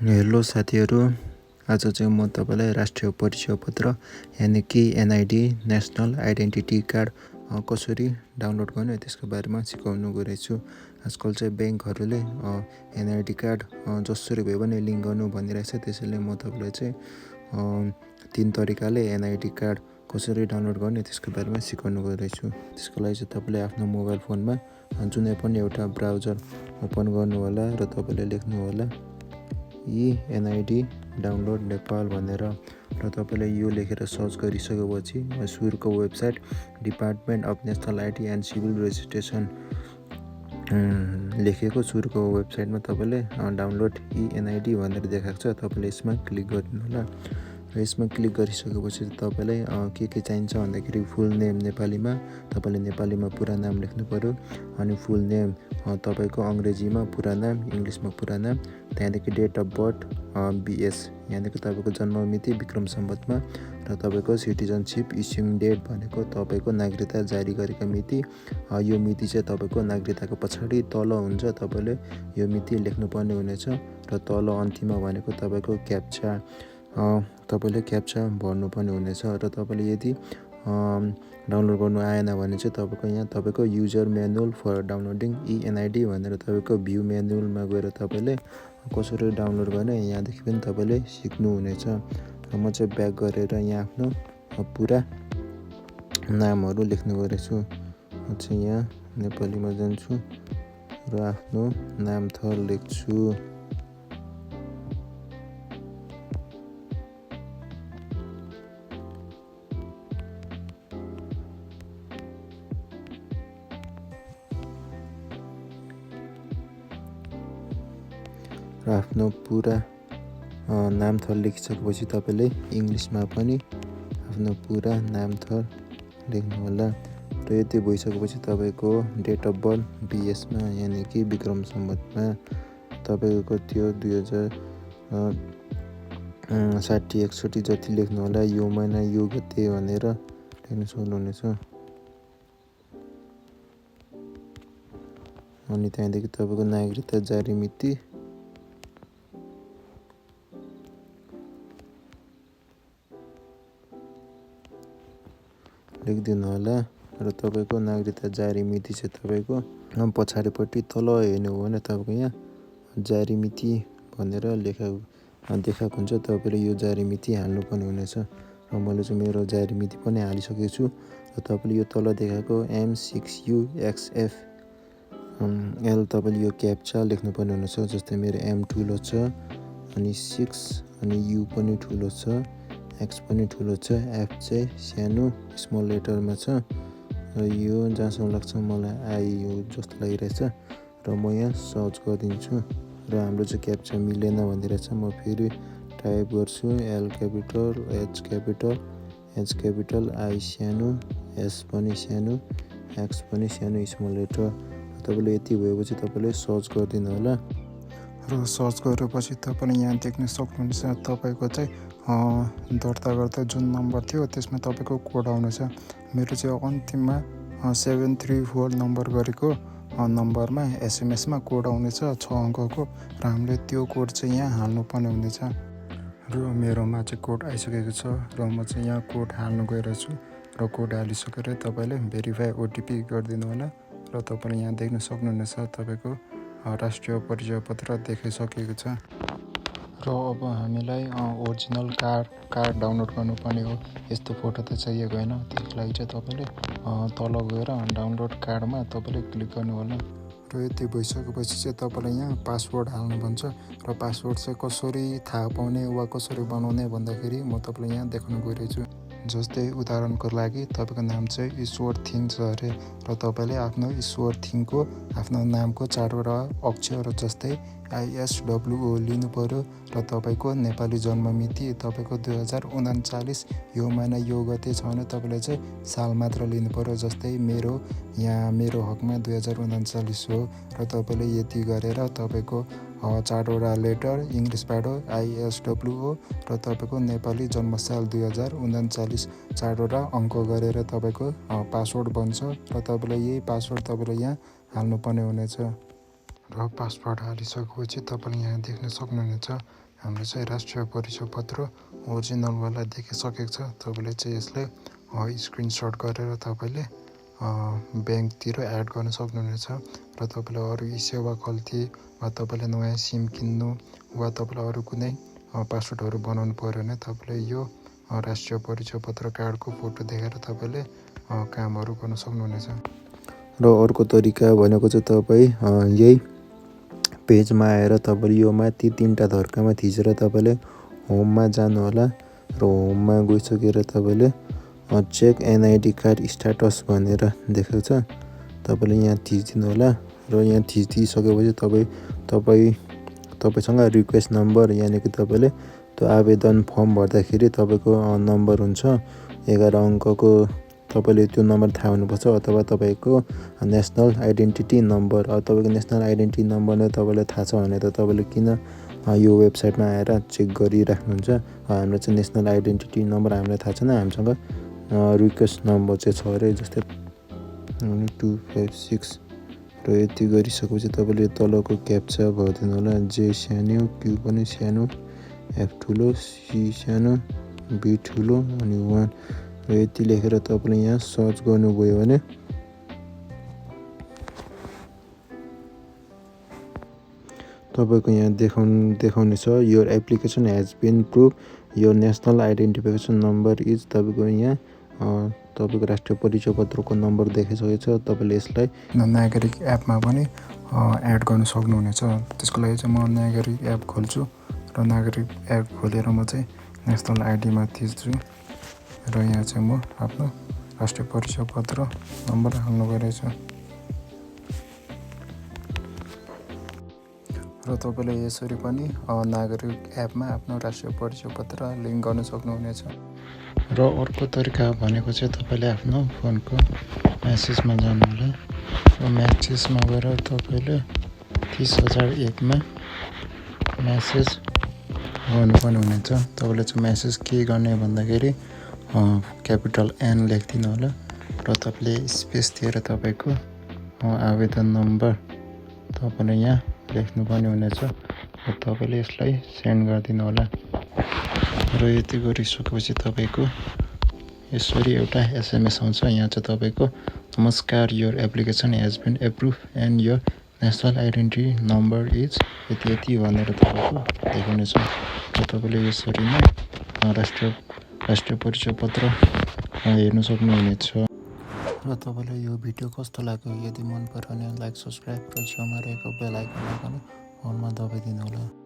Hello साथीहरू, आज चाहिँ म तपाईँलाई राष्ट्रिय परिचय पत्र यानि कि एनआइडी नेसनल आइडेन्टिटी कार्ड कसरी डाउनलोड गर्ने त्यसको बारेमा सिकाउनु गइरहेछु। आजकल चाहिँ ब्याङ्कहरूले एनआइडी कार्ड जसरी भए पनि लिङ्क गर्नु भनिरहेछ। त्यसैले म तपाईँलाई चाहिँ 3 तरिकाले एनआइडी कार्ड कसरी डाउनलोड गर्ने त्यसको बारेमा सिकाउनु गइरहेछु। त्यसको लागि चाहिँ तपाईँले आफ्नो मोबाइल फोनमा जुनै पनि एउटा ब्राउजर ओपन गर्नु होला र तपाईँले लेख्नु होला एनआइडी डाउनलोड नेपाल भनेर र तपाईँले यो लेखेर सर्च गरिसकेपछि सुरुको website department of national ID and civil registration लेखेको सुरुको वेबसाइटमा तपाईँले डाउनलोड एनआइडी भनेर देखाएको छ। तपाईँले यसमा क्लिक गर्नु होला र यसमा क्लिक गरिसकेपछि तपाईँलाई के चाहिन्छ भन्दाखेरि फुल नेम नेपालीमा तपाईँले नेपालीमा पुरा नाम लेख्नु पर्यो। अनि फुल नेम तपाईँको अङ्ग्रेजीमा पुरा नाम, इङ्ग्लिसमा पुरा नाम, त्यहाँदेखि डेट अफ बर्थ बिएस यानि कि तपाईँको जन्म मिति विक्रम सम्वतमा र तपाईँको सिटिजनसिप इस्युङ डेट भनेको तपाईँको नागरिकता जारी गरेको मिति। यो मिति चाहिँ तपाईँको नागरिकताको पछाडि तल हुन्छ, तपाईँले यो मिति लेख्नुपर्ने हुनेछ र तल अन्तिममा भनेको तपाईँको क्याप्चा तपाईँले क्याप्चा भर्नुपर्ने हुनेछ। र तपाईँले यदि डाउनलोड गर्नु आएन भने चाहिँ तपाईँको यहाँ तपाईँको युजर म्यानुअल फर डाउनलोडिङ एनआइडी भनेर तपाईँको भ्यू म्यानुअलमा गएर तपाईँले कसरी डाउनलोड गर्ने यहाँदेखि पनि तपाईँले सिक्नुहुनेछ। र म चाहिँ ब्याक गरेर यहाँ आफ्नो पुरा नामहरू लेख्नु गइरहेछु। म चाहिँ यहाँ नेपालीमा जान्छु र आफ्नो नाम थर लेख्छु। र आफ्नो पुरा नाम थर लेखिसकेपछि तपाईँले इङ्ग्लिसमा पनि आफ्नो पुरा नाम थर लेख्नु होला। र यति भइसकेपछि तपाईँको डेट अफ बर्थ बिएसमा यानि कि विक्रम सम्वतमा तपाईँको त्यो 2060-61 जति लेख्नु होला। यो महिना यो गते भनेर लेख्न सक्नुहुनेछ। अनि त्यहाँदेखि तपाईँको नागरिकता जारी मिति लेखिदिनु होला। र तपाईँको नागरिकता जारी मिति चाहिँ तपाईँको पछाडिपट्टि तल हेर्नु हो भने तपाईँको यहाँ जारी मिति भनेर देखाएको हुन्छ। तपाईँले यो जारी मिति हाल्नुपर्ने हुनेछ र मैले चाहिँ मेरो जारी मिति पनि हालिसकेको छु। र तपाईँले यो तल देखाएको M6UXF L तपाईँले यो क्याप्चा लेख्नुपर्ने हुनेछ। जस्तै मेरो M ठुलो छ अनि 6 अनि U पनि ठुलो छ, X पनि ठुलो छ, F चाहिँ सानो स्मल लेटरमा छ र यो जहाँसम्म लाग्छ मलाई आई हो जस्तो लागिरहेछ। र म यहाँ सर्च गरिदिन्छु र हाम्रो चाहिँ क्याप्चा मिलेन भनिरहेछ। म फेरि टाइप गर्छु L capital, H capital, H capital, I सानो, S पनि सानो, X पनि सानो स्मल लेटर। तपाईँले यति भएपछि तपाईँले सर्च गरिदिनु होला र सर्च गरेपछि तपाईँले यहाँ देख्न सक्नुहुन्छ तपाईँको चाहिँ दर्ता गर्दा जुन नम्बर थियो त्यसमा तपाईँको कोड आउनेछ। मेरो चाहिँ अन्तिममा 734 नम्बर गरेको नम्बरमा एसएमएसमा कोड आउनेछ 6 अङ्कको र हामीले त्यो कोड चाहिँ यहाँ हाल्नुपर्ने हुनेछ। र मेरोमा चाहिँ कोड आइसकेको छ र म चाहिँ यहाँ कोड हाल्नु गइरहेछु र कोड हालिसकेर तपाईँले भेरिफाई ओटिपी गरिदिनु होला र तपाईँले यहाँ देख्न सक्नुहुनेछ तपाईँको राष्ट्रिय परिचय पत्र देखाइसकेको छ। र अब हामीलाई ओरिजिनल कार्ड डाउनलोड गर्नुपर्ने हो। यस्तो फोटो त चाहिएको होइन। त्यसको लागि चाहिँ तपाईँले तल गएर डाउनलोड कार्डमा तपाईँले क्लिक गर्नु होला। र यति भइसकेपछि चाहिँ तपाईँले यहाँ पासवर्ड हाल्नु भन्छ र पासवर्ड चाहिँ कसरी थाहा पाउने वा कसरी बनाउने भन्दाखेरि म तपाईँलाई यहाँ देखाउन गइरहेछु। जस्तै उदाहरणको लागि तपाईँको नाम चाहिँ ईश्वर थिङ छ अरे र तपाईँले आफ्नो ईश्वर थिङको आफ्नो नामको 4वटा अक्षर जस्तै ISWO लिनु पर्यो र तपाईँको नेपाली जन्म मिति तपाईँको 2039 यो महिना यो गते छ भने तपाईँले चाहिँ साल मात्र लिनु पर्यो। जस्तै मेरो हकमा 2039 हो र तपाईँले यति गरेर तपाईँको 4वटा लेटर इङ्ग्लिसबाट ISWO र तपाईँको नेपाली जन्मसाल 2039 4वटा अङ्क गरेर तपाईँको पासवर्ड बन्छ र तपाईँले यही पासवर्ड तपाईँले यहाँ हाल्नुपर्ने हुनेछ। र पासवर्ड हालिसकेपछि तपाईँले यहाँ देख्न सक्नुहुनेछ हाम्रो चाहिँ राष्ट्रिय परिचय पत्र ओरिजिनलवाला देखिसकेको छ। तपाईँले चाहिँ यसलाई स्क्रिनसट गरेर तपाईँले ब्याङ्कतिर एड गर्न सक्नुहुनेछ र तपाईँले अरू ई सेवा खल्ती वा तपाईँले नयाँ सिम किन्नु वा तपाईँले अरू कुनै पासवर्डहरू बनाउनु पऱ्यो भने तपाईँले यो राष्ट्रिय परिचय पत्र कार्डको फोटो देखाएर तपाईँले कामहरू गर्न सक्नुहुनेछ। र अर्को तरिका भनेको चाहिँ तपाईँ यही पेजमा आएर तपाईँले यो माथि 3टा धर्कामा थिचेर तपाईँले होममा जानुहोला र होममा गइसकेर तपाईँले चेक एनआइडी कार्ड स्ट्याटस भनेर देखेको छ, तपाईँले यहाँ थिचिदिनु होला र यहाँ थिचिदिसकेपछि तपाईँसँग रिक्वेस्ट नम्बर यानि कि तपाईँले त्यो आवेदन फर्म भर्दाखेरि तपाईँको नम्बर हुन्छ 11 अङ्कको। तपाईँले त्यो नम्बर थाहा हुनुपर्छ अथवा तपाईँको नेसनल आइडेन्टिटी नम्बर। तपाईँको नेसनल आइडेन्टिटी नम्बर नै तपाईँलाई थाहा छ भने त तपाईँले किन यो वेबसाइटमा आएर चेक गरिराख्नुहुन्छ। हाम्रो चाहिँ नेसनल आइडेन्टिटी नम्बर हामीलाई थाहा छैन, हामीसँग रिक्वेस्ट नम्बर चाहिँ छ अरे, जस्तै 256 र यति गरिसकेपछि तपाईँले तलको क्याप्चा भरिदिनु होला। जे सानो, क्यु पनि सानो, एफ ठुलो, सी सानो, बी ठुलो अनि 1 र यति लेखेर तपाईँले यहाँ सर्च गर्नुभयो भने तपाईँको यहाँ देखाउने छ your application has been approved your national identification number is. तपाईँको यहाँ तपाईँको राष्ट्रिय परिचय पत्रको नम्बर देखाइसकेको छ। तपाईँले यसलाई नागरिक एपमा पनि एड गर्न सक्नुहुनेछ। त्यसको लागि चाहिँ म नागरिक एप खोल्छु र नागरिक एप खोलेर म चाहिँ नेसनल आइडीमा थिच्छु र यहाँ चाहिँ म आफ्नो राष्ट्रिय परिचय पत्र नम्बर हाल्नु गइरहेछु र तपाईँले यसरी पनि नागरिक एपमा आफ्नो राष्ट्रिय परिचय पत्र लिङ्क गर्न सक्नुहुनेछ। र अर्को तरिका भनेको चाहिँ तपाईँले आफ्नो फोनको म्यासेजमा जानुहोला र म्यासेजमा गएर तपाईँले 30,001मा म्यासेज गर्नुपर्ने हुनेछ। तपाईँले चाहिँ म्यासेज के गर्ने भन्दाखेरि क्यापिटल एन लेखिदिनु होला र तपाईँले स्पेस दिएर तपाईँको आवेदन नम्बर तपाईँले यहाँ लेख्नुपर्ने हुनेछ र तपाईँले यसलाई सेन्ड गरिदिनु होला। र यति गरिसकेपछि तपाईँको यसरी एउटा एसएमएस आउँछ। यहाँ चाहिँ तपाईँको नमस्कार, your application has been approved and your national identity number is यति भनेर तपाईँको देखाउनेछ र तपाईँले यसरी नै राष्ट्रिय परिचय पत्र हेर्नु सक्नुहुनेछ। र तपाईँलाई यो भिडियो कस्तो लाग्यो? यदि मन पर्यो भने लाइक, सब्सक्राइब र छेउमा रहेको बेल आइकनलाई पनि अनमा दबाइदिनु होला।